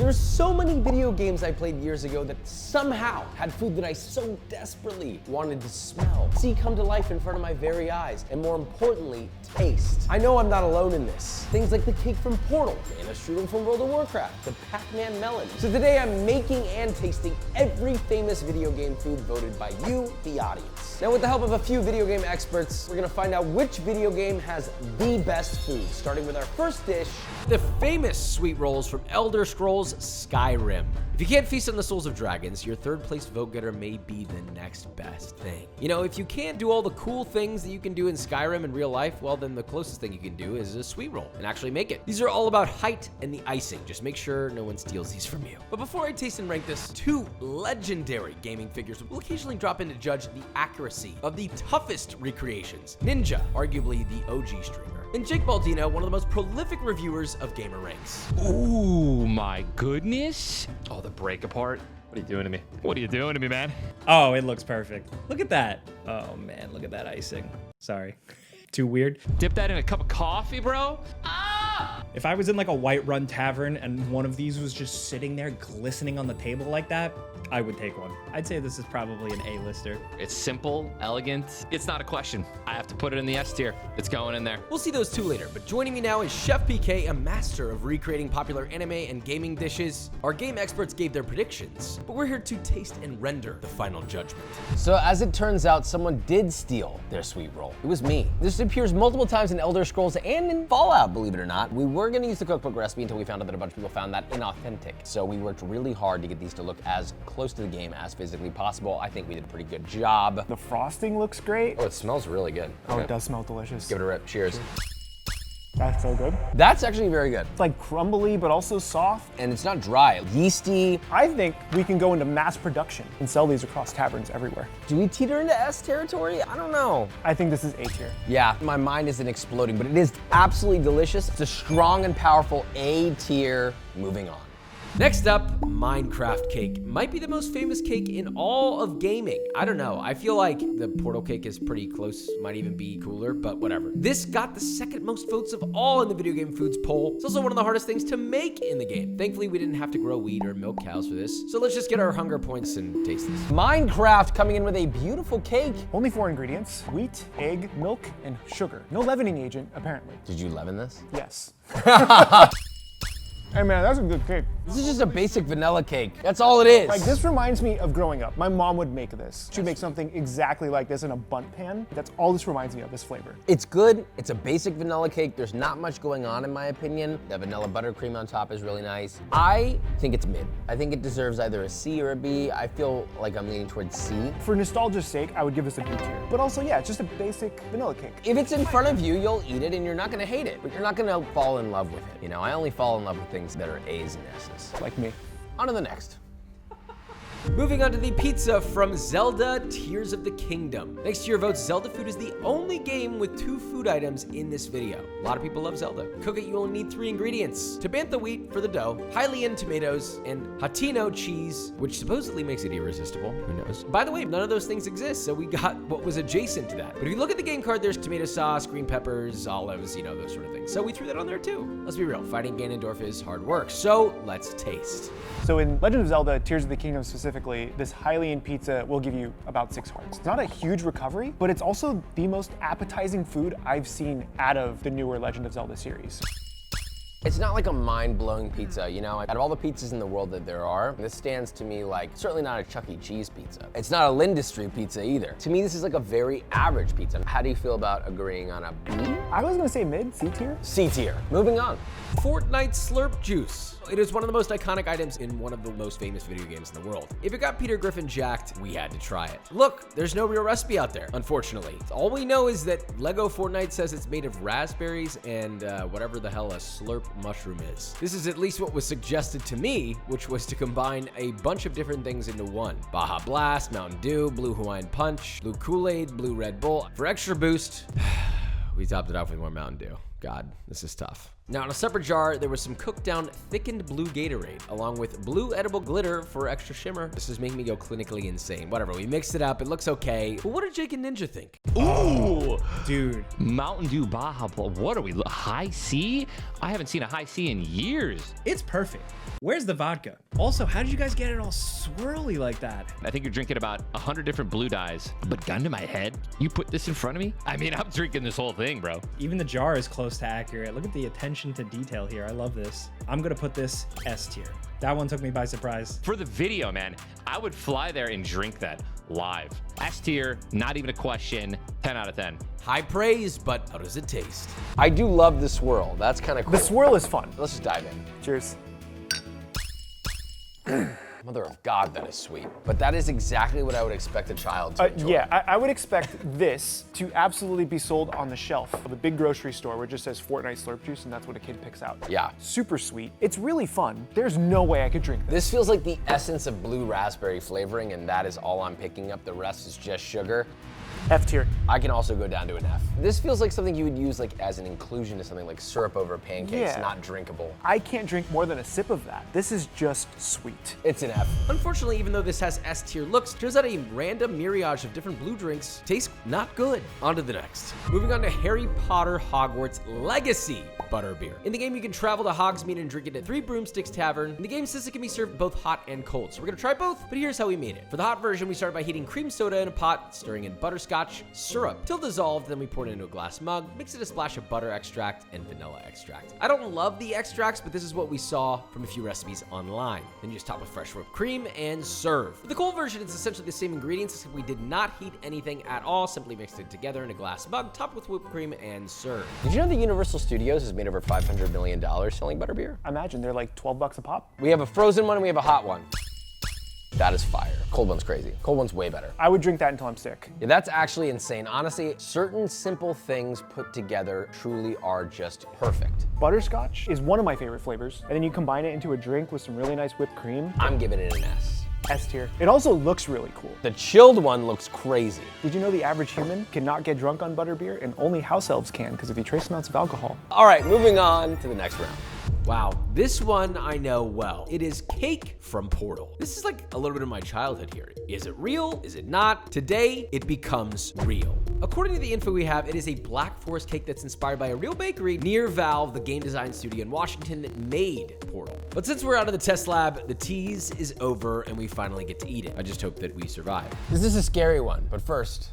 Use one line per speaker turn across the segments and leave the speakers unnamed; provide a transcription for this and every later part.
There's so many video games I played years ago that somehow had food that I so desperately wanted to smell, see come to life in front of my very eyes, and more importantly, taste. I know I'm not alone in this. Things like the cake from Portal, and a strudel from World of Warcraft, the Pac-Man melon. So today I'm making and tasting every famous video game food voted by you, the audience. Now with the help of a few video game experts, we're gonna find out which video game has the best food, starting with our first dish,
the famous sweet rolls from Elder Scrolls Skyrim. If you can't feast on the souls of dragons, your third place vote getter may be the next best thing. You know, if you can't do all the cool things that you can do in Skyrim in real life, well then the closest thing you can do is a sweet roll and actually make it. These are all about height and the icing. Just make sure no one steals these from you. But before I taste and rank this, two legendary gaming figures will occasionally drop in to judge the accuracy of the toughest recreations. Ninja, arguably the OG streamer, and Jake Baldino, one of the most prolific reviewers of gamer ranks.
Ooh, my goodness. Oh, the break apart. What are you doing to me? What are you doing to me, man?
Oh, it looks perfect. Look at that. Oh man, look at that icing. Sorry. Too weird.
Dip that in a cup of coffee, bro.
If I was in like a Whiterun tavern and one of these was just sitting there glistening on the table like that, I would take one. I'd say this is probably an A-lister.
It's simple, elegant. It's not a question. I have to put it in the S tier. It's going in there.
We'll see those two later, but joining me now is Chef PK, a master of recreating popular anime and gaming dishes. Our game experts gave their predictions, but we're here to taste and render the final judgment.
So as it turns out, someone did steal their sweet roll. It was me. This appears multiple times in Elder Scrolls and in Fallout, believe it or not. We were gonna use the cookbook recipe until we found out that a bunch of people found that inauthentic. So we worked really hard to get these to look as close to the game as physically possible. I think we did a pretty good job.
The frosting looks great.
Oh, it smells really good.
Oh, it does smell delicious.
Give it a rip. Cheers.
That's so good.
That's actually very good.
It's like crumbly, but also soft.
And it's not dry, yeasty.
I think we can go into mass production and sell these across taverns everywhere.
Do we teeter into S territory? I don't know.
I think this is A tier.
Yeah, my mind isn't exploding, but it is absolutely delicious. It's a strong and powerful A tier. Moving on.
Next up, Minecraft cake. Might be the most famous cake in all of gaming. I don't know. I feel like the Portal cake is pretty close. Might even be cooler, but whatever. This got the second most votes of all in the video game foods poll. It's also one of the hardest things to make in the game. Thankfully, we didn't have to grow wheat or milk cows for this. So let's just get our hunger points and taste this.
Minecraft coming in with a beautiful cake.
Only 4 ingredients: wheat, egg, milk, and sugar. No leavening agent, apparently.
Did you leaven this?
Yes. Hey man, that's a good cake.
This is just a basic vanilla cake. That's all it is.
Like, this reminds me of growing up. My mom would make this. She'd make something exactly like this in a bundt pan. That's all this reminds me of, this flavor.
It's good. It's a basic vanilla cake. There's not much going on in my opinion. The vanilla buttercream on top is really nice. I think it's mid. I think it deserves either a C or a B. I feel like I'm leaning towards C.
For nostalgia's sake, I would give this a B tier. But also, yeah, it's just a basic vanilla cake.
If it's in front of you, you'll eat it and you're not gonna hate it, but you're not gonna fall in love with it. You know, I only fall in love with things that are A's and S's.
Like me.
On to the next.
Moving on to the pizza from Zelda Tears of the Kingdom. Next to your votes, Zelda food is the only game with 2 food items in this video. A lot of people love Zelda. Cook it, you only need 3 ingredients: Tabantha wheat for the dough, Hylian tomatoes, and Hatino cheese, which supposedly makes it irresistible. Who knows? By the way, none of those things exist, so we got what was adjacent to that. But if you look at the game card, there's tomato sauce, green peppers, olives, you know, those sort of things. So we threw that on there too. Let's be real, fighting Ganondorf is hard work. So let's taste.
So in Legend of Zelda Tears of the Kingdom specifically, this Hylian pizza will give you about 6 hearts. It's not a huge recovery, but it's also the most appetizing food I've seen out of the newer Legend of Zelda series.
It's not like a mind-blowing pizza, you know? Out of all the pizzas in the world that there are, this stands to me like certainly not a Chuck E. Cheese pizza. It's not a Lindustry pizza either. To me, this is like a very average pizza. How do you feel about agreeing on a B?
I was gonna say mid, C tier.
C tier. Moving on.
Fortnite Slurp Juice. It is one of the most iconic items in one of the most famous video games in the world. If it got Peter Griffin jacked, we had to try it. Look, there's no real recipe out there, unfortunately. All we know is that Lego Fortnite says it's made of raspberries and whatever the hell a slurp mushroom is. This is at least what was suggested to me, which was to combine a bunch of different things into one. Baja Blast, Mountain Dew, Blue Hawaiian Punch, Blue Kool-Aid, Blue Red Bull. For extra boost, we topped it off with more Mountain Dew. God, this is tough. Now in a separate jar, there was some cooked down thickened blue Gatorade, along with blue edible glitter for extra shimmer. This is making me go clinically insane. Whatever, we mixed it up, it looks okay. But what did Jake and Ninja think?
Ooh,
Dude,
Mountain Dew Baja. What are we? High C? I haven't seen a high C in years.
it's perfect. Where's the vodka? Also, how did you guys get it all swirly like that?
I think you're drinking about 100 different blue dyes. But gun to my head, you put this in front of me? I mean, I'm drinking this whole thing, bro.
Even the jar is close to accurate. Look at the attention to detail here. I love this. I'm gonna put this S tier. That one took me by surprise.
For the video, man, I would fly there and drink that live. S tier, not even a question. 10 out of 10.
High praise, but how does it taste?
I do love the swirl. That's kind of cool.
The swirl is fun.
Let's just dive in.
Cheers.
Mother of God, that is sweet. But that is exactly what I would expect a child to enjoy.
Yeah, I would expect this to absolutely be sold on the shelf of a big grocery store where it just says Fortnite Slurp Juice and that's what a kid picks out.
Yeah.
Super sweet. It's really fun. There's no way I could drink this.
This feels like the essence of blue raspberry flavoring, and that is all I'm picking up. The rest is just sugar.
F tier.
I can also go down to an F. This feels like something you would use like as an inclusion to something like syrup over pancakes,
Yeah.
not drinkable.
I can't drink more than a sip of that. This is just sweet.
It's an F.
Unfortunately, even though this has S tier looks, turns out a random myriad of different blue drinks taste not good. On to the next. Moving on to Harry Potter Hogwarts Legacy Butterbeer. In the game, you can travel to Hogsmeade and drink it at Three Broomsticks Tavern. And the game says it can be served both hot and cold. So we're gonna try both, but here's how we made it. For the hot version, we started by heating cream soda in a pot, stirring in butterscotch syrup till dissolved, then we poured it into a glass mug, mixed it a splash of butter extract and vanilla extract. I don't love the extracts, but this is what we saw from a few recipes online. Then you just top with fresh whipped cream and serve. For the cold version, it's essentially the same ingredients, except we did not heat anything at all, simply mixed it together in a glass mug, topped with whipped cream and served.
Did you know that Universal Studios has made over $500 million selling butterbeer?
Imagine they're like 12 bucks a pop.
We have a frozen one and we have a hot one. That is fire. Cold one's crazy. Cold one's way better.
I would drink that until I'm sick.
Yeah, that's actually insane. Honestly, certain simple things put together truly are just perfect.
Butterscotch is one of my favorite flavors. And then you combine it into a drink with some really nice whipped cream.
I'm giving it an S.
S tier. It also looks really cool.
The chilled one looks crazy.
Did you know the average human cannot get drunk on butterbeer and only house elves can because of the trace amounts of alcohol?
All right, moving on to the next round.
Wow, this one I know well. It is cake from Portal. This is like a little bit of my childhood here. Is it real? Is it not? Today, it becomes real. According to the info we have, it is a Black Forest cake that's inspired by a real bakery near Valve, the game design studio in Washington that made Portal. But since we're out of the test lab, the tease is over and we finally get to eat it. I just hope that we survive.
This is a scary one, but first,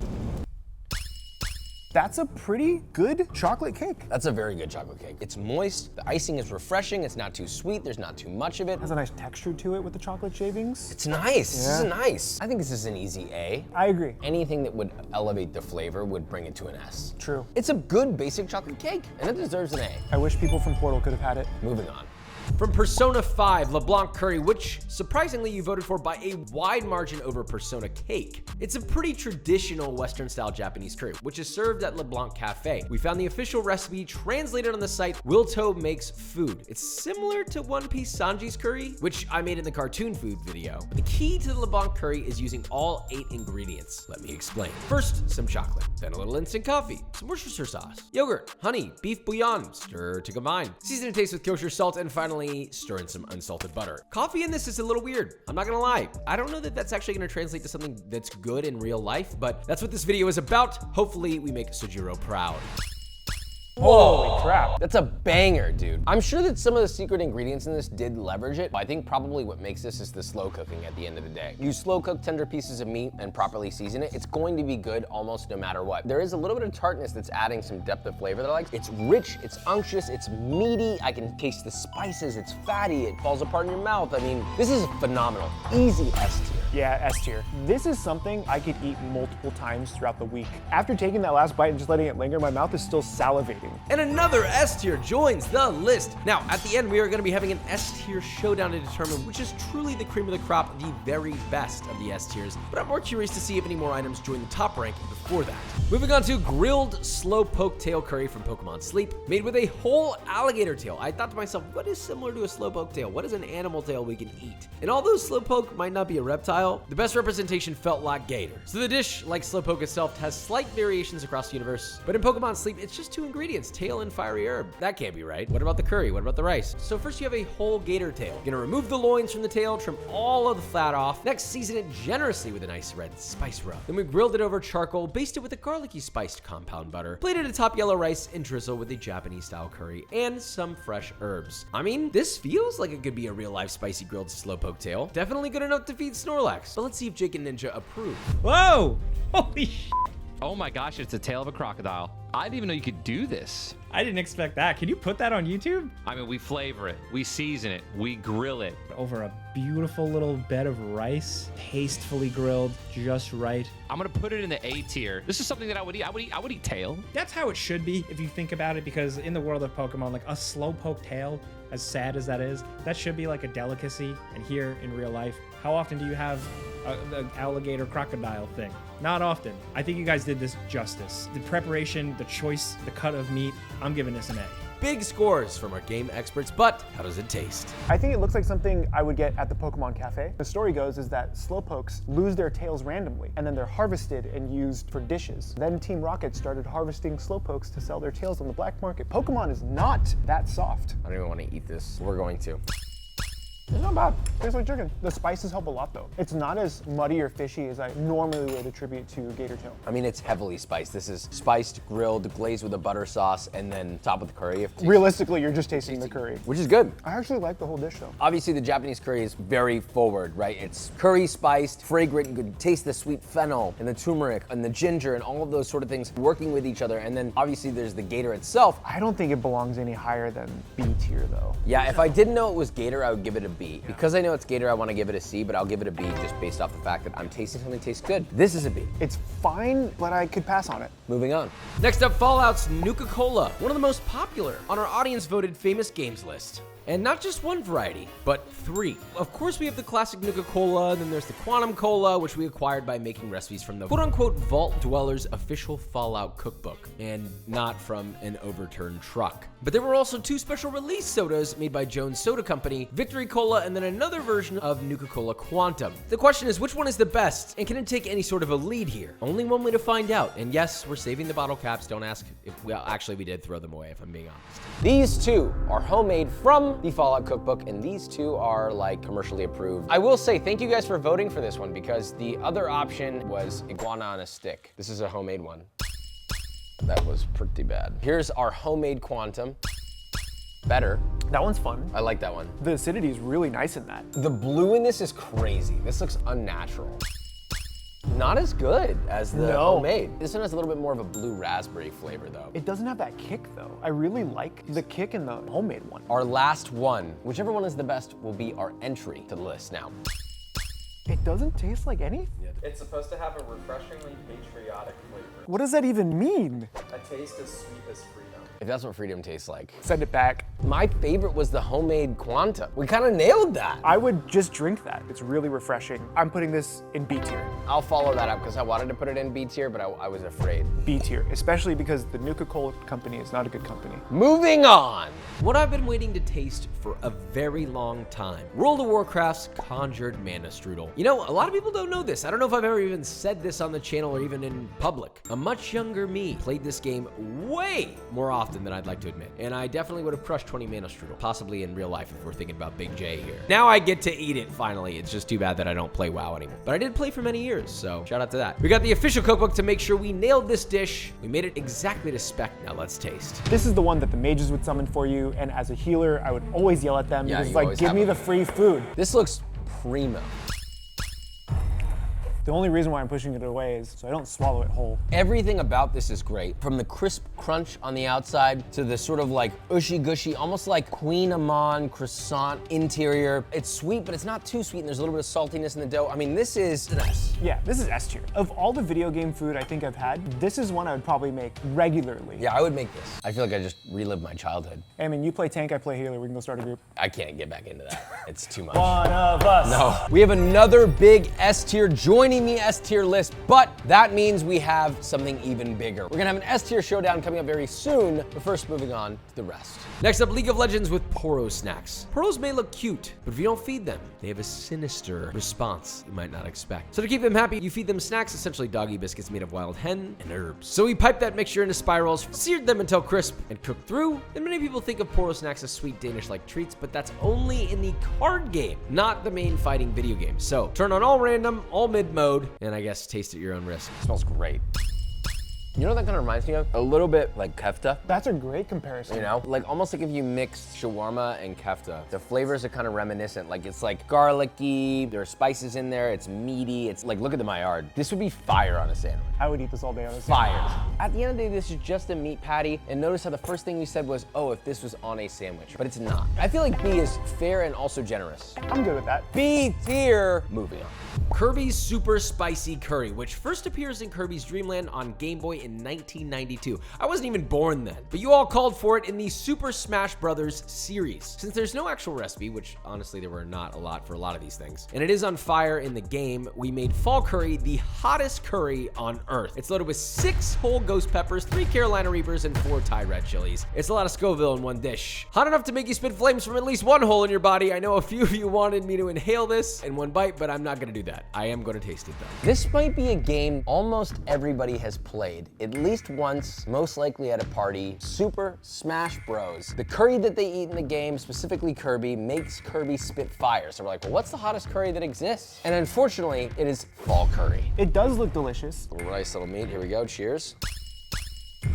That's a pretty good chocolate cake.
that's a very good chocolate cake. It's moist, the icing is refreshing, it's not too sweet, there's not too much of it.
Has a nice texture to it with the chocolate shavings.
It's nice, this is
Yeah.
nice. I think this is an easy A.
I agree.
Anything that would elevate the flavor would bring it to an S.
True.
It's a good basic chocolate cake, and it deserves an A.
I wish people from Portal could have had it.
Moving on.
From Persona 5, LeBlanc Curry, which surprisingly you voted for by a wide margin over Persona Cake. It's a pretty traditional Western-style Japanese curry, which is served at LeBlanc Cafe. We found the official recipe translated on the site Wilto Makes Food. It's similar to One Piece Sanji's curry, which I made in the cartoon food video. But the key to the LeBlanc curry is using all 8 ingredients. Let me explain. First, some chocolate, then a little instant coffee, some Worcestershire sauce, yogurt, honey, beef bouillon, stir to combine. Season to taste with kosher salt, and finally, stir in some unsalted butter. Coffee in this is a little weird. I'm not gonna lie. I don't know that that's actually gonna translate to something that's good in real life, but that's what this video is about. Hopefully we make Sojiro proud.
Holy crap.
That's a banger, dude. I'm sure that some of the secret ingredients in this did leverage it, but I think probably what makes this is the slow cooking at the end of the day. You slow cook tender pieces of meat and properly season it, it's going to be good almost no matter what. There is a little bit of tartness that's adding some depth of flavor that I like. It's rich, it's unctuous, it's meaty. I can taste the spices, it's fatty, it falls apart in your mouth. I mean, this is phenomenal. Easy S tier.
Yeah, S tier. This is something I could eat multiple times throughout the week. After taking that last bite and just letting it linger, my mouth is still salivating.
And another S tier joins the list. Now, at the end, we are going to be having an S tier showdown to determine which is truly the cream of the crop, the very best of the S tiers. But I'm more curious to see if any more items join the top rank before that. Moving on to grilled slowpoke tail curry from Pokemon Sleep, made with a whole alligator tail. I thought to myself, what is similar to a slowpoke tail? What is an animal tail we can eat? And although slowpoke might not be a reptile, style, the best representation felt like Gator. So the dish, like Slowpoke itself, has slight variations across the universe, but in Pokemon Sleep, it's just 2 ingredients, tail and fiery herb. That can't be right. What about the curry? What about the rice? So first you have a whole Gator tail. You're gonna remove the loins from the tail, trim all of the fat off. Next, season it generously with a nice red spice rub. Then we grilled it over charcoal, basted with a garlicky spiced compound butter, plated atop yellow rice, and drizzle with a Japanese style curry and some fresh herbs. I mean, this feels like it could be a real life spicy grilled Slowpoke tail. Definitely good enough to feed Snorlax. But let's see if Jake and Ninja approve.
Whoa! Holy sh!
Oh my gosh, it's the tail of a crocodile. I didn't even know you could do this.
I didn't expect that. Can you put that on YouTube?
I mean, we flavor it, we season it, we grill it.
Over a beautiful little bed of rice, tastefully grilled, just right.
I'm gonna put it in the A tier. This is something that I would eat. I would eat tail.
That's how it should be if you think about it, because in the world of Pokemon, like a Slowpoke tail, as sad as that is, that should be like a delicacy. And here in real life, how often do you have the alligator crocodile thing? Not often. I think you guys did this justice. The preparation, the choice, the cut of meat, I'm giving this an A.
Big scores from our game experts, but how does it taste?
I think it looks like something I would get at the Pokemon Cafe. The story goes is that Slowpokes lose their tails randomly, and then they're harvested and used for dishes. Then Team Rocket started harvesting Slowpokes to sell their tails on the black market. Pokemon is not that soft.
I don't even want to eat this. We're going to.
It's not bad. Tastes like chicken. The spices help a lot though. It's not as muddy or fishy as I normally would attribute to Gator Tail.
I mean, it's heavily spiced. This is spiced, grilled, glazed with a butter sauce, and then topped with curry.
Realistically, you're just tasting the curry.
Which is good.
I actually like the whole dish though.
Obviously, the Japanese curry is very forward, right? It's curry spiced, fragrant. You could taste the sweet fennel and the turmeric and the ginger and all of those sort of things working with each other. And then obviously there's the Gator itself.
I don't think it belongs any higher than B tier though.
Yeah, if I didn't know it was Gator, I would give it a B. Because I know it's Gator, I want to give it a C, but I'll give it a B just based off the fact that I'm tasting something that tastes good. This is a B.
It's fine, but I could pass on it.
Moving on.
Next up, Fallout's Nuka-Cola, one of the most popular on our audience-voted famous games list. And not just one variety, but 3. Of course, we have the classic Nuka-Cola, then there's the Quantum Cola, which we acquired by making recipes from the quote-unquote Vault Dwellers official Fallout cookbook, and not from an overturned truck. But there were also 2 special release sodas made by Jones Soda Company, Victory Cola, and then another version of Nuka-Cola Quantum. The question is, which one is the best, and can it take any sort of a lead here? Only one way to find out, and yes, we're saving the bottle caps. Don't ask if, well, actually we did throw them away, if I'm being honest.
These 2 are homemade from the Fallout cookbook, and these 2 are like commercially approved. I will say thank you guys for voting for this one, because the other option was iguana on a stick. This is a homemade one. That was pretty bad. Here's our homemade Quantum. Better.
That one's fun.
I like that one.
The acidity is really nice in that.
The blue in this is crazy. This looks unnatural. Not as good as the homemade. This one has a little bit more of a blue raspberry flavor though.
It doesn't have that kick though. I really like the kick in the homemade one.
Our last one, whichever one is the best, will be our entry to the list now.
It doesn't taste like anything.
It's supposed to have a refreshingly patriotic flavor.
What does that even mean?
A taste as sweet as freedom.
If that's what freedom tastes like.
Send it back.
My favorite was the homemade Quantum. We kind of nailed that.
I would just drink that. It's really refreshing. I'm putting this in B tier.
I'll follow that up because I wanted to put it in B tier, but I was afraid.
B tier, especially because the Nuka-Cola company is not a good company.
Moving on.
What I've been waiting to taste for a very long time. World of Warcraft's Conjured Mana Strudel. You know, a lot of people don't know this. I don't know if I've ever even said this on the channel or even in public. A much younger me played this game way more often than I'd like to admit. And I definitely would have crushed 20 Mana Strudel, possibly in real life if we're thinking about Big J here. Now I get to eat it finally. It's just too bad that I don't play WoW anymore. But I did play for many years, so shout out to that. We got the official cookbook to make sure we nailed this dish. We made it exactly to spec. Now let's taste.
This is the one that the mages would summon for you, and as a healer, I would always yell at them
Yeah,
because it's
you
like,
always
give
have
me
them.
the free food.
This looks primo.
The only reason why I'm pushing it away is so I don't swallow it whole.
Everything about this is great. From the crisp crunch on the outside to the sort of like ushy gushy, almost like Queen Amman croissant interior. It's sweet, but it's not too sweet, and there's a little bit of saltiness in the dough. I mean, this is an S.
Yeah, this is S tier. Of all the video game food I think I've had, this is one I would probably make regularly.
Yeah, I would make this. I feel like I just relived my childhood.
I mean, you play tank, I play healer. We can go start a group.
I can't get back into that. It's too much.
One of us.
No. We have another big S tier joining mini me S tier list, but that means we have something even bigger. We're gonna have an S tier showdown coming up very soon, but first moving on to the rest.
Next up, League of Legends with Poro snacks. Poros may look cute, but if you don't feed them, they have a sinister response you might not expect. So to keep them happy, you feed them snacks, essentially doggy biscuits made of wild hen and herbs. So we pipe that mixture into spirals, seared them until crisp, and cooked through. And many people think of Poro snacks as sweet Danish-like treats, but that's only in the card game, not the main fighting video game. So turn on all random, all mid mode, and I guess taste at your own risk.
It smells great. You know what that kind of reminds me of? A little bit like kefta.
That's a great comparison.
You know, like almost like if you mixed shawarma and kefta. The flavors are kind of reminiscent. Like it's like garlicky, there are spices in there, it's meaty. It's like, look at the Maillard. This would be fire on a sandwich.
I would eat this all day on a
Fire. At the end of the day, this is just a meat patty. And notice how the first thing we said was, oh, if this was on a sandwich, but it's not. I feel like B is fair and also generous.
I'm good with that.
B tier, moving on.
Kirby's Super Spicy Curry, which first appears in Kirby's Dream Land on Game Boy in 1992. I wasn't even born then, but you all called for it in the Super Smash Bros. Series. Since there's no actual recipe, which honestly there were not a lot for a lot of these things, and it is on fire in the game, we made Fall Curry the hottest curry on Earth. It's loaded with 6 whole ghost peppers, 3 Carolina Reapers, and 4 Thai red chilies. It's a lot of Scoville in one dish. Hot enough to make you spit flames from at least one hole in your body. I know a few of you wanted me to inhale this in one bite, but I'm not gonna do that. I am gonna taste it though.
This might be a game almost everybody has played, at least once, most likely at a party. Super Smash Bros. The curry that they eat in the game, specifically Kirby, makes Kirby spit fire. So we're like, well, what's the hottest curry that exists? And unfortunately, it is Fall Curry.
It does look delicious.
A nice little meat, here we go, cheers.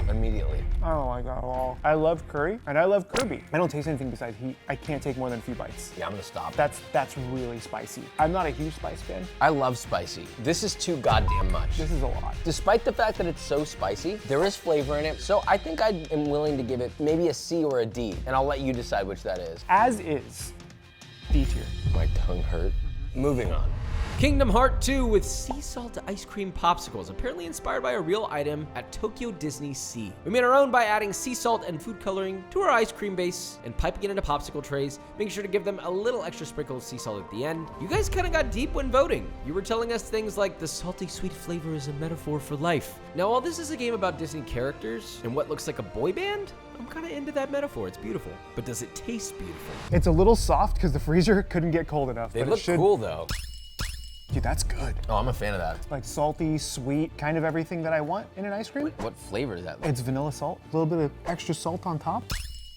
Immediately.
Oh my god, well, I love curry and I love Kirby. I don't taste anything besides heat. I can't take more than a few bites.
Yeah, I'm gonna stop.
That's really spicy. I'm not a huge spice fan.
I love spicy. This is too goddamn much.
This is a lot.
Despite the fact that it's so spicy, there is flavor in it. So I think I am willing to give it maybe a C or a D, and I'll let you decide which that is.
As is, D tier.
My tongue hurt. Moving on.
Kingdom Hearts 2 with sea salt ice cream popsicles, apparently inspired by a real item at Tokyo Disney Sea. We made our own by adding sea salt and food coloring to our ice cream base and piping it into popsicle trays, making sure to give them a little extra sprinkle of sea salt at the end. You guys kind of got deep when voting. You were telling us things like the salty sweet flavor is a metaphor for life. Now, while this is a game about Disney characters and what looks like a boy band, I'm kind of into that metaphor. It's beautiful. But does it taste beautiful?
It's a little soft because the freezer couldn't get cold enough.
They
but
look
it should...
cool though.
Dude, that's good.
Oh, I'm a fan of that.
Like salty, sweet, kind of everything that I want in an ice cream.
What flavor is that?
It's vanilla salt, a little bit of extra salt on top.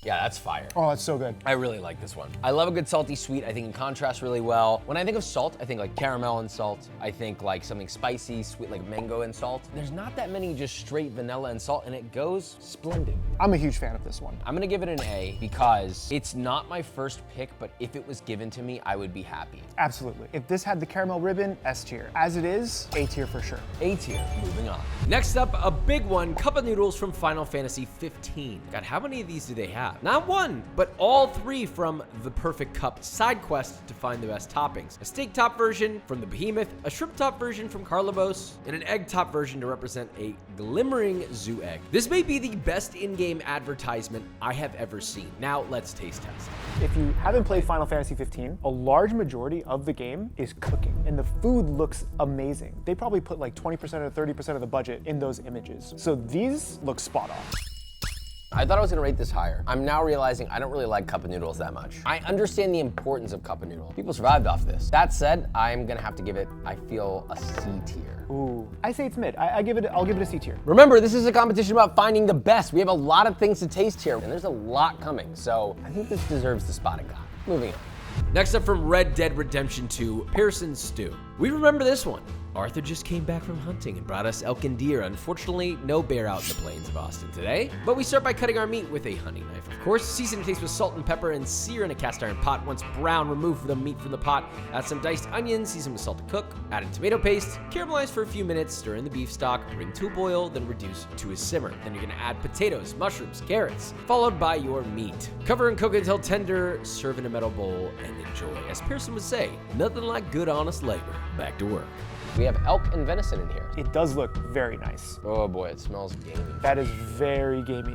Yeah, that's fire.
Oh, that's so good.
I really like this one. I love a good salty sweet. I think it contrasts really well. When I think of salt, I think like caramel and salt. I think like something spicy, sweet, like mango and salt. There's not that many just straight vanilla and salt, and it goes splendid.
I'm a huge fan of this one.
I'm gonna give it an A because it's not my first pick, but if it was given to me, I would be happy.
Absolutely. If this had the caramel ribbon, S tier. As it is, A tier for sure.
A tier, moving on.
Next up, a big one, Cup of Noodles from Final Fantasy 15. God, how many of these do they have? Not one, but all 3 from the Perfect Cup side quest to find the best toppings. A steak top version from the Behemoth, a shrimp top version from Carlibos, and an egg top version to represent a glimmering zoo egg. This may be the best in-game advertisement I have ever seen. Now let's taste test.
If you haven't played Final Fantasy 15, a large majority of the game is cooking, and the food looks amazing. They probably put like 20% or 30% of the budget in those images. So these look spot on.
I thought I was gonna rate this higher. I'm now realizing I don't really like cup of noodles that much. I understand the importance of cup of noodle. People survived off this. That said, I'm gonna have to give it, I feel, a C tier.
Ooh, I say it's mid. I'll give it a C tier.
Remember, this is a competition about finding the best. We have a lot of things to taste here, and there's a lot coming. So I think this deserves the spot it got. Moving on.
Next up from Red Dead Redemption 2, Pearson's Stew. We remember this one. Arthur just came back from hunting and brought us elk and deer. Unfortunately, no bear out in the plains of Austin today. But we start by cutting our meat with a hunting knife, of course. Season and taste with salt and pepper and sear in a cast iron pot. Once brown, remove the meat from the pot. Add some diced onions, season with salt to cook. Add in tomato paste. Caramelize for a few minutes. Stir in the beef stock. Bring to a boil, then reduce to a simmer. Then you're gonna add potatoes, mushrooms, carrots, followed by your meat. Cover and cook until tender. Serve in a metal bowl and enjoy. As Pearson would say, nothing like good honest labor. Back to work.
We have elk and venison in here.
It does look very nice.
Oh boy, it smells gamey.
That is very gamey.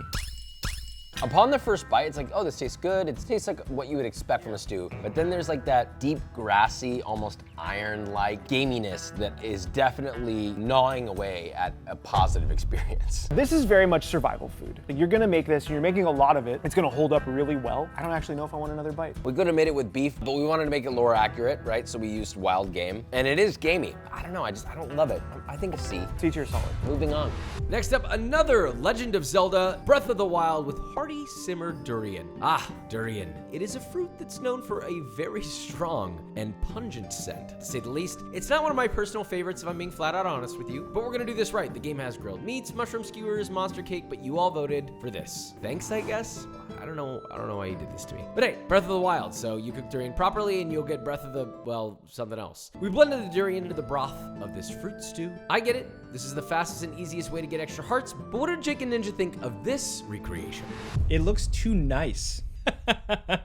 Upon the first bite, it's like, oh, this tastes good. It tastes like what you would expect from a stew. But then there's like that deep, grassy, almost iron-like gaminess that is definitely gnawing away at a positive experience.
This is very much survival food. You're gonna make this, and you're making a lot of it. It's gonna hold up really well. I don't actually know if I want another bite.
We could have made it with beef, but we wanted to make it lore accurate, right? So we used wild game. And it is gamey. I don't know, I don't love it. I think a C.
C tier solid.
Moving on.
Next up, another Legend of Zelda Breath of the Wild with hearty simmered durian. Ah, durian. It is a fruit that's known for a very strong and pungent scent, to say the least. It's not one of my personal favorites if I'm being flat out honest with you, but we're gonna do this right. The game has grilled meats, mushroom skewers, monster cake, but you all voted for this. Thanks, I guess? I don't know why you did this to me. But hey, Breath of the Wild, so you cook durian properly and you'll get Breath of the, well, something else. We blended the durian into the broth of this fruit stew. I get it. This is the fastest and easiest way to get extra hearts, but what did Jake and Ninja think of this recreation?
It looks too nice.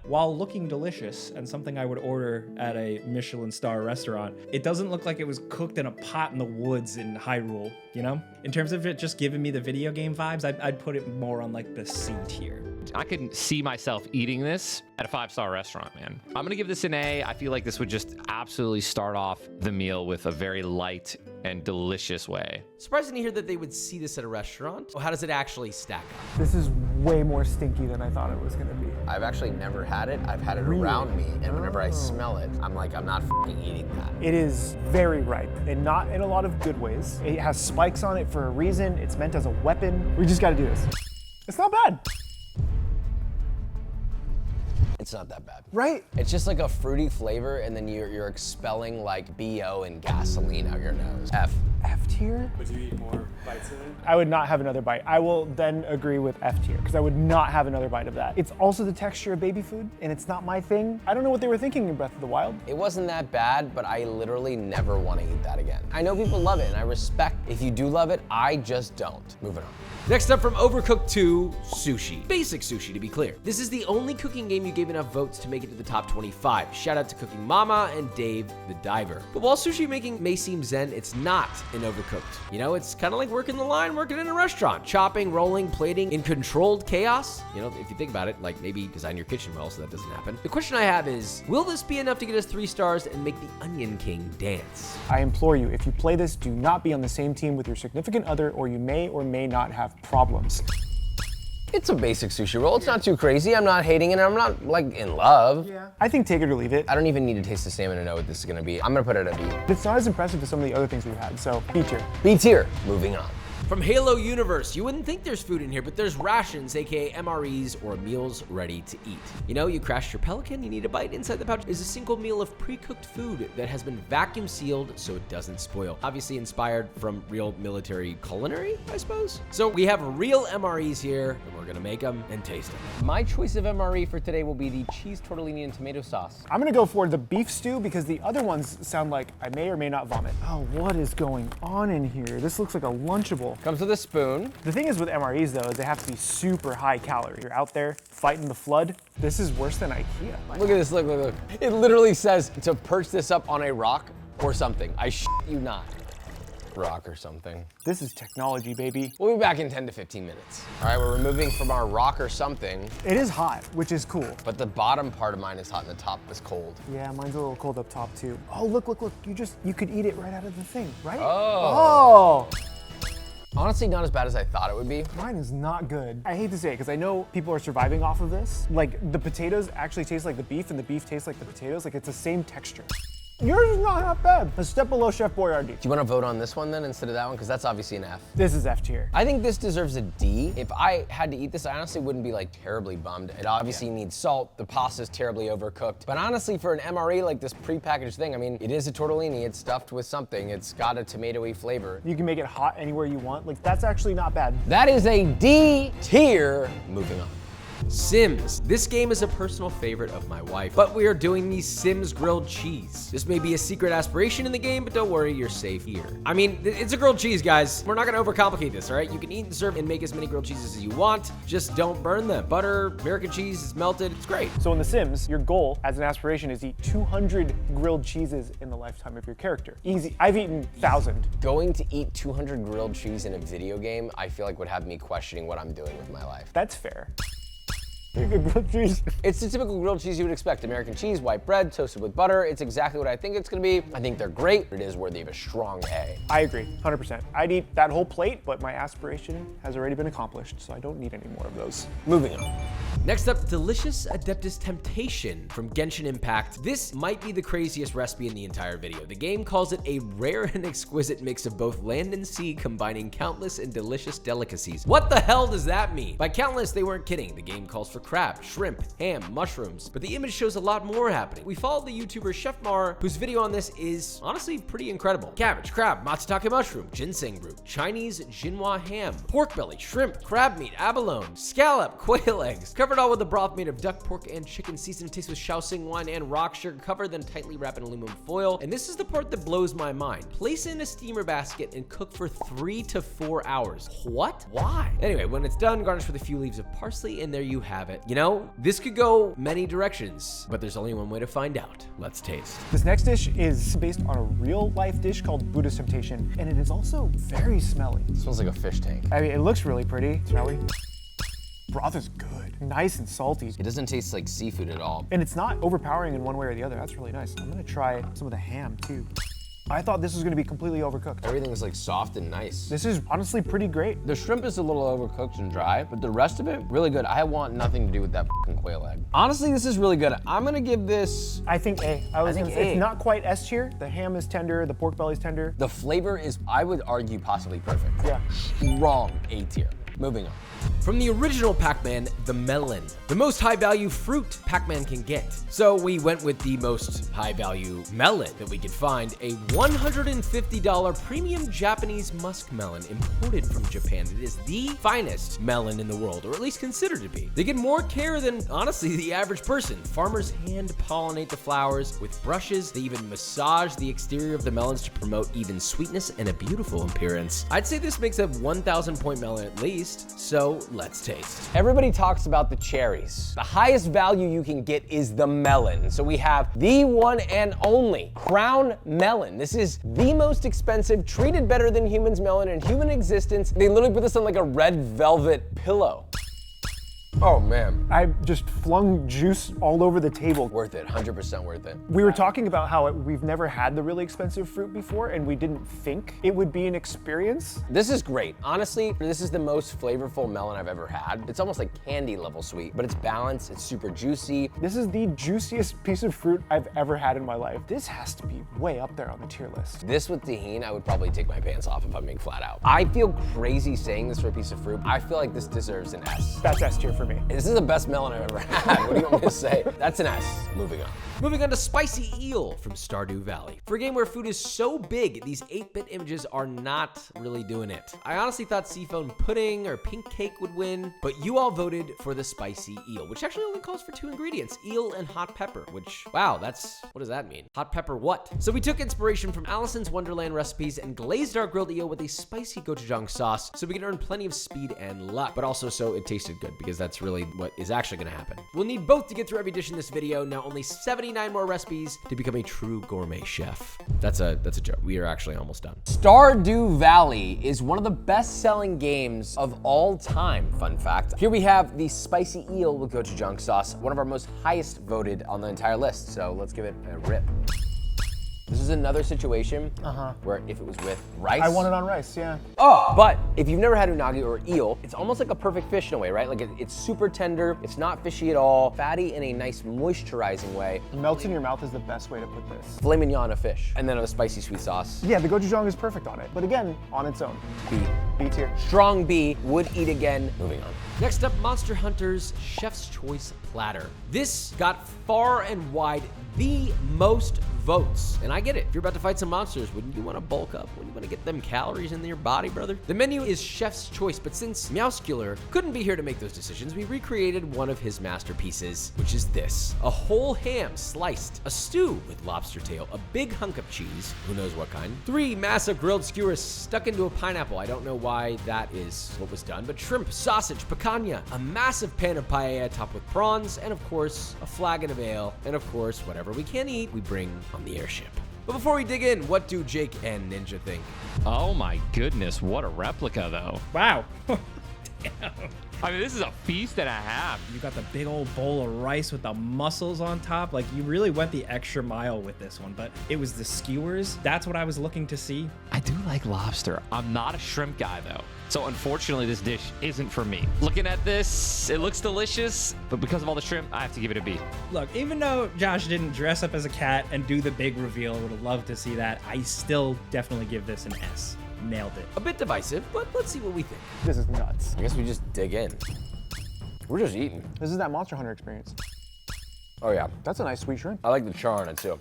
While looking delicious and something I would order at a Michelin star restaurant, it doesn't look like it was cooked in a pot in the woods in Hyrule, you know? In terms of it just giving me the video game vibes, I'd put it more on like the C tier.
I could see myself eating this at a 5-star restaurant, man. I'm gonna give this an A. I feel like this would just absolutely start off the meal with a very light and delicious way.
Surprising to hear that they would see this at a restaurant. Well, how does it actually stack up?
This is way more stinky than I thought it was gonna be.
I've actually never had it. I've had it around me, and whenever I smell it, I'm like, I'm not f***ing eating that.
It is very ripe, and not in a lot of good ways. It has spikes on it for a reason. It's meant as a weapon. We just gotta do this. It's not bad.
It's not that bad.
Right?
It's just like a fruity flavor, and then you're expelling like BO and gasoline out your nose. F.
F tier?
Would you eat more bites of it?
I would not have another bite. I will then agree with F tier, because I would not have another bite of that. It's also the texture of baby food, and it's not my thing. I don't know what they were thinking in Breath of the Wild.
It wasn't that bad, but I literally never want to eat that again. I know people love it, and I respect if you do love it. I just don't. Moving on.
Next up from Overcooked 2, sushi. Basic sushi, to be clear. This is the only cooking game you gave enough votes to make it to the top 25. Shout out to Cooking Mama and Dave the Diver. But while sushi making may seem zen, it's not in Overcooked. You know, it's kind of like working the line, working in a restaurant. Chopping, rolling, plating in controlled chaos. You know, if you think about it, like maybe design your kitchen well so that doesn't happen. The question I have is, will this be enough to get us 3 stars and make the Onion King dance?
I implore you, if you play this, do not be on the same team with your significant other, or you may or may not have problems.
It's a basic sushi roll. It's not too crazy. I'm not hating it. I'm not like in love.
Yeah. I think take it or leave it.
I don't even need to taste the salmon to know what this is gonna be. I'm gonna put it at a B.
It's not as impressive as some of the other things we've had, so B tier.
B tier. Moving on.
From Halo Universe, you wouldn't think there's food in here, but there's rations, aka MREs, or meals ready to eat. You know, you crashed your Pelican, you need a bite. Inside the pouch is a single meal of pre-cooked food that has been vacuum sealed so it doesn't spoil. Obviously inspired from real military culinary, I suppose. So we have real MREs here, and we're gonna make them and taste them.
My choice of MRE for today will be the cheese tortellini and tomato sauce.
I'm gonna go for the beef stew because the other ones sound like I may or may not vomit. Oh, what is going on in here? This looks like a Lunchable.
Comes with a spoon.
The thing is with MREs though, is they have to be super high calorie. You're out there fighting the flood. This is worse than IKEA.
Look at this, look, look, look. It literally says to perch this up on a rock or something. I shit you not. Rock or something.
This is technology, baby.
We'll be back in 10 to 15 minutes. All right, we're removing from our rock or something,
It is hot, which is cool.
but the bottom part of mine is hot and the top is cold.
Yeah, mine's a little cold up top too. Oh, look, look, look. You could eat it right out of the thing, right?
Oh. Honestly, not as bad as I thought it would be.
Mine is not good. I hate to say it, because I know people are surviving off of this. Like, the potatoes actually taste like the beef, and the beef tastes like the potatoes. Like, it's the same texture. Yours is not that bad. A step below Chef Boyardee.
Do you want to vote on this one then instead of that one? Because that's obviously an F.
This is F tier.
I think this deserves a D. If I had to eat this, I honestly wouldn't be like terribly bummed. It obviously needs salt. The pasta's terribly overcooked. But honestly, for an MRE like this prepackaged thing, I mean, it is a tortellini. It's stuffed with something. It's got a tomatoey flavor.
You can make it hot anywhere you want. Like, that's actually not bad.
That is a D tier. Moving on.
Sims. This game is a personal favorite of my wife, but we are doing the Sims grilled cheese. This may be a secret aspiration in the game, but don't worry, you're safe here. I mean, it's a grilled cheese, guys. We're not gonna overcomplicate this, all right? You can eat and serve and make as many grilled cheeses as you want. Just don't burn them. Butter, American cheese is melted. It's great.
So in The Sims, your goal as an aspiration is to eat 200 grilled cheeses in the lifetime of your character. Easy. I've eaten 1,000.
Going to eat 200 grilled cheese in a video game, I feel like would have me questioning what I'm doing with my life.
That's fair. Grilled cheese.
It's the typical grilled cheese you would expect. American cheese, white bread, toasted with butter. It's exactly what I think it's gonna be. I think they're great. It is worthy of a strong A.
I agree, 100%. I'd eat that whole plate, but my aspiration has already been accomplished, so I don't need any more of those.
Moving on.
Next up, Delicious Adeptus Temptation from Genshin Impact. This might be the craziest recipe in the entire video. The game calls it a rare and exquisite mix of both land and sea, combining countless and delicious delicacies. What the hell does that mean? By countless, they weren't kidding. The game calls for crab, shrimp, ham, mushrooms, but the image shows a lot more happening. We followed the YouTuber Chef Mar, whose video on this is honestly pretty incredible. Cabbage, crab, matsutake mushroom, ginseng root, Chinese jinhua ham, pork belly, shrimp, crab meat, abalone, scallop, quail eggs, covered all with a broth made of duck, pork, and chicken, seasoned to taste with Shaoxing wine and rock sugar, covered then tightly wrapped in aluminum foil. And this is the part that blows my mind. Place it in a steamer basket and cook for 3 to 4 hours. What? Why? Anyway, when it's done, garnish with a few leaves of parsley, and there you have it. You know, this could go many directions, but there's only one way to find out. Let's taste.
This next dish is based on a real-life dish called Buddhist Temptation, and it is also very smelly.
It smells like a fish tank.
I mean, it looks really pretty, smelly. Broth is good, nice and salty.
It doesn't taste like seafood at all.
And it's not overpowering in one way or the other. That's really nice. I'm gonna try some of the ham too. I thought this was gonna be completely overcooked.
Everything's like soft and nice.
This is honestly pretty great.
The shrimp is a little overcooked and dry, but the rest of it, really good. I want nothing to do with that fucking quail egg. Honestly, this is really good. I'm gonna give this,
I think A.
I think A.
It's not quite S tier. The ham is tender, the pork belly's tender.
the flavor is, I would argue, possibly perfect.
Yeah.
Strong A tier. Moving on.
From the original Pac-Man, the melon, the most high-value fruit Pac-Man can get. So we went with the most high-value melon that we could find, a $150 premium Japanese muskmelon imported from Japan. It is the finest melon in the world, or at least considered to be. They get more care than, honestly, the average person. Farmers hand-pollinate the flowers with brushes. They even massage the exterior of the melons to promote even sweetness and a beautiful appearance. I'd say this makes a 1,000-point melon at least, so let's taste.
Everybody talks about the cherries. The highest value you can get is the melon. So we have the one and only crown melon. This is the most expensive, treated better than humans melon in human existence. They literally put this on like a red velvet pillow. Oh man.
I just flung juice all over the table.
Worth it, 100% worth it.
We were talking about how we've never had the really expensive fruit before, and we didn't think it would be an experience.
This is great. Honestly, this is the most flavorful melon I've ever had. It's almost like candy level sweet, but it's balanced, it's super juicy.
This is the juiciest piece of fruit I've ever had in my life. This has to be way up there on the tier list.
This with tahini, I would probably take my pants off if I'm being flat out. I feel crazy saying this for a piece of fruit. I feel like this deserves an S.
That's S tier for me.
This is the best melon I've ever had. What do you want me to say? That's an S. Moving on.
Moving on to Spicy Eel from Stardew Valley. For a game where food is so big, these 8-bit images are not really doing it. I honestly thought seafoam pudding or pink cake would win, but you all voted for the Spicy Eel, which actually only calls for 2 ingredients, eel and hot pepper, which, wow, what does that mean? Hot pepper what? So we took inspiration from Alice's Wonderland recipes and glazed our grilled eel with a spicy gochujang sauce so we can earn plenty of speed and luck, but also so it tasted good, because that's really what is actually gonna happen. We'll need both to get through every dish in this video. Now only 79 more recipes to become a true gourmet chef. That's a joke. We are actually almost done.
Stardew Valley is one of the best-selling games of all time, fun fact. Here we have the spicy eel with gochujang sauce, one of our most highest voted on the entire list, so let's give it a rip. This is another situation where if it was with rice.
I want it on rice, yeah.
Oh, but if you've never had unagi or eel, it's almost like a perfect fish in a way, right? Like it's super tender, it's not fishy at all, fatty in a nice moisturizing way.
Melts in your mouth is the best way to put this.
Filet mignon of fish, and then a spicy sweet sauce.
Yeah, the gochujang is perfect on it, but again, on its own.
B.
B tier.
Strong B, would eat again. Moving on.
Next up, Monster Hunter's Chef's Choice Platter. This got far and wide the most votes. And I get it. If you're about to fight some monsters, wouldn't you want to bulk up? Wouldn't you want to get them calories into your body, brother? The menu is chef's choice, but since Meowscular couldn't be here to make those decisions, we recreated one of his masterpieces, which is this. A whole ham sliced, a stew with lobster tail, a big hunk of cheese, who knows what kind, 3 massive grilled skewers stuck into a pineapple. I don't know why that is what was done, but shrimp, sausage, picanha, a massive pan of paella topped with prawns, and of course, a flagon of ale, and of course, whatever we can't eat, we bring on the airship. But before we dig in, what do Jake and Ninja think?
Oh my goodness, what a replica though.
Wow.
I mean, this is a feast and a half.
You got the big old bowl of rice with the mussels on top. Like, you really went the extra mile with this one, but it was the skewers. That's what I was looking to see.
I do like lobster. I'm not a shrimp guy, though. So unfortunately, this dish isn't for me. Looking at this, it looks delicious, but because of all the shrimp, I have to give it a B.
Look, even though Josh didn't dress up as a cat and do the big reveal, would have loved to see that, I still definitely give this an S. Nailed it.
A bit divisive, but let's see what we think.
This is nuts.
I guess we just dig in. We're just eating.
This is that Monster Hunter experience.
Oh yeah,
That's a nice sweet shrimp.
I like the char on it too.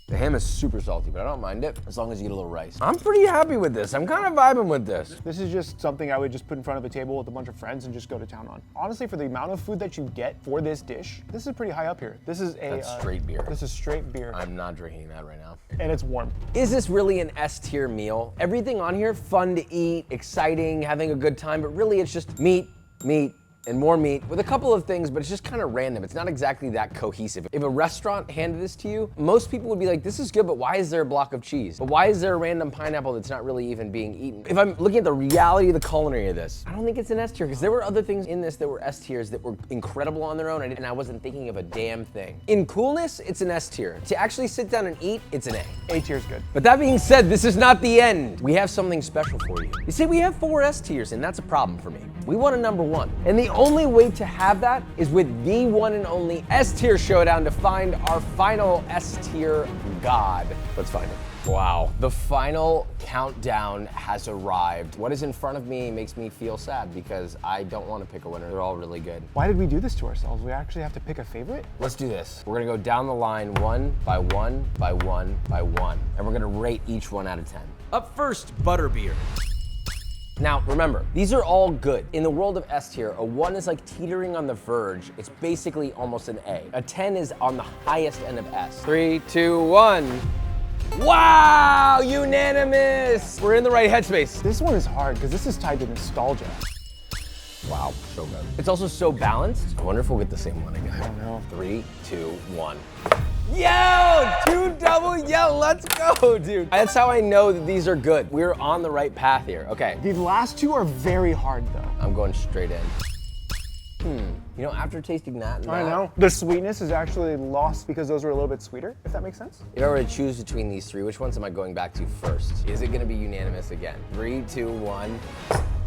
The ham is super salty, but I don't mind it as long as you get a little rice. I'm pretty happy with this. I'm kind of vibing with this.
This is just something I would just put in front of a table with a bunch of friends and just go to town on. Honestly, for the amount of food that you get for this dish, this is pretty high up here. This is a
That's straight beer.
This is straight beer,
I'm not drinking that right now.
and it's warm.
Is this really an S tier meal? Everything on here, fun to eat, exciting, having a good time, but really it's just meat, meat, and more meat with a couple of things, but it's just kind of random. It's not exactly that cohesive. If a restaurant handed this to you, most people would be like, this is good, but why is there a block of cheese? But why is there a random pineapple that's not really even being eaten? If I'm looking at the reality of the culinary of this, I don't think it's an S tier, because there were other things in this that were S tiers that were incredible on their own, and I wasn't thinking of a damn thing. In coolness, it's an S tier. To actually sit down and eat, it's an A.
A tier is good.
But that being said, this is not the end. We have something special for you. You see, we have 4 S tiers, and that's a problem for me. We want a number 1. And the only way to have that is with the one and only S tier showdown to find our final S tier god. Let's find it. Wow, the final countdown has arrived. What is in front of me makes me feel sad because I don't want to pick a winner. They're all really good.
Why did we do this to ourselves? We actually have to pick a favorite?
Let's do this. We're gonna go down the line 1 by 1 by 1 by 1, and we're gonna rate each one out of 10.
Up first, butterbeer.
Now, remember, these are all good. In the world of S tier, a 1 is like teetering on the verge. It's basically almost an A. A 10 is on the highest end of S. 3, 2, 1. Wow, unanimous. We're in the right headspace.
This one is hard because this is tied to nostalgia.
Wow, so good. It's also so balanced. I wonder if we'll get the same one again.
I don't know.
3, 2, 1. Yo, 2 double yell, let's go, dude. That's how I know that these are good. We're on the right path here. Okay,
The last 2 are very hard though.
I'm going straight in. You know, after tasting that and
I
that,
know. The sweetness is actually lost because those were a little bit sweeter, if that makes sense.
if I were to choose between these 3, which ones am I going back to first? Is it gonna be unanimous again? 3, 2, 1.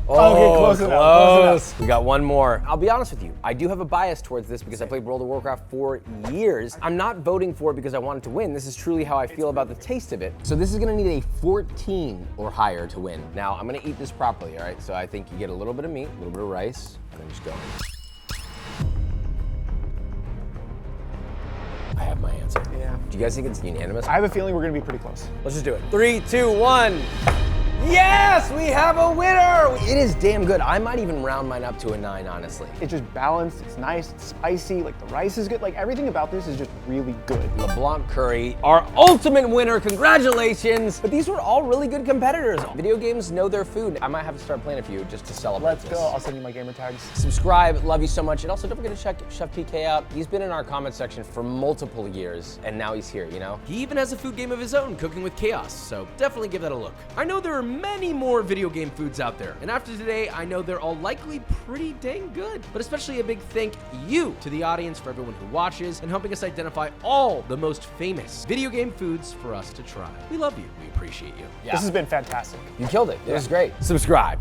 Okay, close enough, close enough.
We got one more. I'll be honest with you, I do have a bias towards this because I played World of Warcraft for years. I'm not voting for it because I wanted to win. This is truly how I feel about the taste of it. So this is gonna need a 14 or higher to win. Now, I'm gonna eat this properly, all right? So I think you get a little bit of meat, a little bit of rice, and then just go. I have my answer.
Yeah.
Do you guys think it's unanimous?
I have a feeling we're gonna be pretty close.
Let's just do it. 3, 2, 1. Yes, we have a winner! It is damn good. I might even round mine up to a 9, honestly.
It's just balanced, it's nice, it's spicy, like the rice is good, like everything about this is just really good.
LeBlanc Curry, our ultimate winner, congratulations! But these were all really good competitors. Video games know their food. I might have to start playing a few just to celebrate
Let's
this.
go, I'll send you my gamer tags.
Subscribe, love you so much. And also don't forget to check Chef PK out. He's been in our comment section for multiple years, and now he's here, you know?
He even has a food game of his own, Cooking with Chaos, so definitely give that a look. I know there are many more video game foods out there, and after today, I know they're all likely pretty dang good. But especially a big thank you to the audience for everyone who watches and helping us identify all the most famous video game foods for us to try. We love you. We appreciate you.
Yeah.
This has been fantastic.
You killed it. It was great. Subscribe.